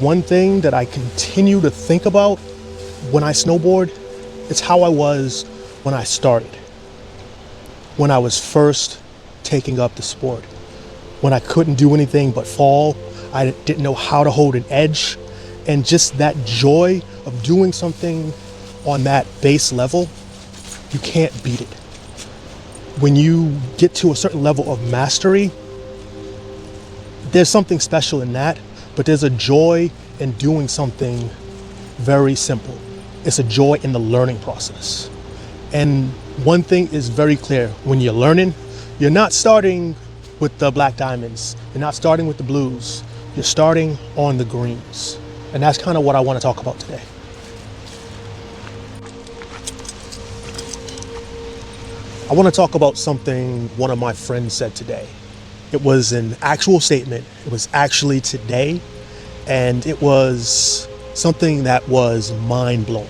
One thing that I continue to think about when I snowboard is how I was when I started. When I was first taking up the sport. When I couldn't do anything but fall. I didn't know how to hold an edge. And just that joy of doing something on that base level, you can't beat it. When you get to a certain level of mastery, there's something special in that, but there's a joy in doing something very simple. It's a joy in the learning process. And one thing is very clear, when you're learning, you're not starting with the black diamonds, you're not starting with the blues, you're starting on the greens. And that's kind of what I want to talk about today. I want to talk about something one of my friends said today. It was an actual statement. It was actually today. And it was something that was mind-blowing.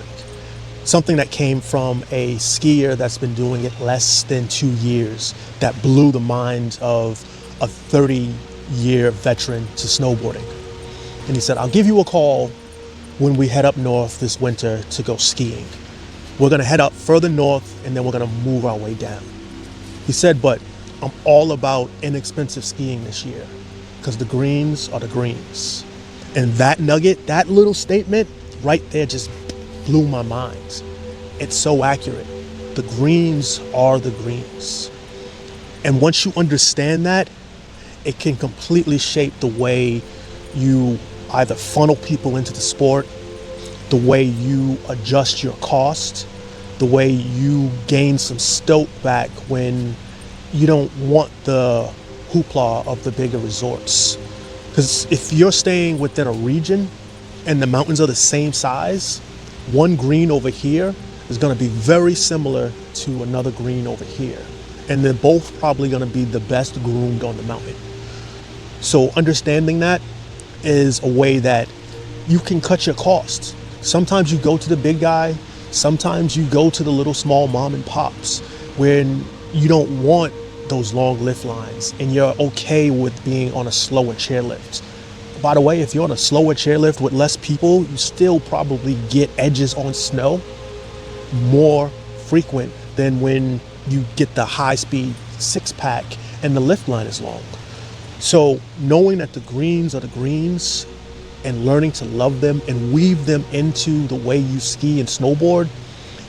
Something that came from a skier that's been doing it less than 2 years, that blew the mind of a 30-year veteran to snowboarding. And he said, I'll give you a call when we head up north this winter to go skiing. We're gonna head up further north and then we're gonna move our way down. He said, but I'm all about inexpensive skiing this year because the greens are the greens. And that nugget, that little statement right there just blew my mind. It's so accurate. The greens are the greens. And once you understand that, it can completely shape the way you either funnel people into the sport, the way you adjust your cost, the way you gain some stoke back when you don't want the hoopla of the bigger resorts. Because if you're staying within a region and the mountains are the same size, one green over here is going to be very similar to another green over here. And they're both probably going to be the best groomed on the mountain. So understanding that is a way that you can cut your costs. Sometimes you go to the big guy, sometimes you go to the little small mom and pops when you don't want those long lift lines and you're okay with being on a slower chairlift. By the way, if you're on a slower chairlift with less people, you still probably get edges on snow more frequent than when you get the high speed 6-pack and the lift line is long. So knowing that the greens are the greens and learning to love them and weave them into the way you ski and snowboard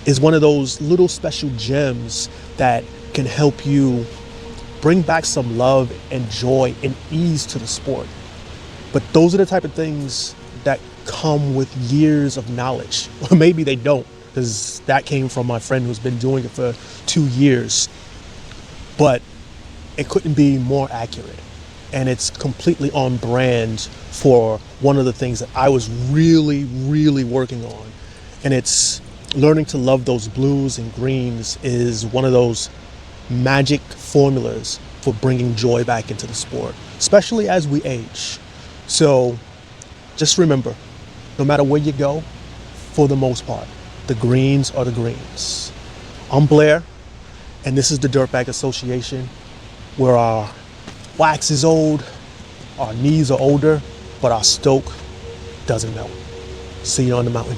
is one of those little special gems that can help you bring back some love and joy and ease to the sport. But those are the type of things that come with years of knowledge. Or maybe they don't, because that came from my friend who's been doing it for 2 years. But it couldn't be more accurate. And it's completely on brand for one of the things that I was really, really working on. And it's learning to love those blues and greens is one of those magic formulas for bringing joy back into the sport, especially as we age. So just remember, no matter where you go, for the most part, the greens are the greens. I'm Blair, and this is the Dirtbag Association, where our wax is old, our knees are older, but our stoke doesn't melt. See you on the mountain.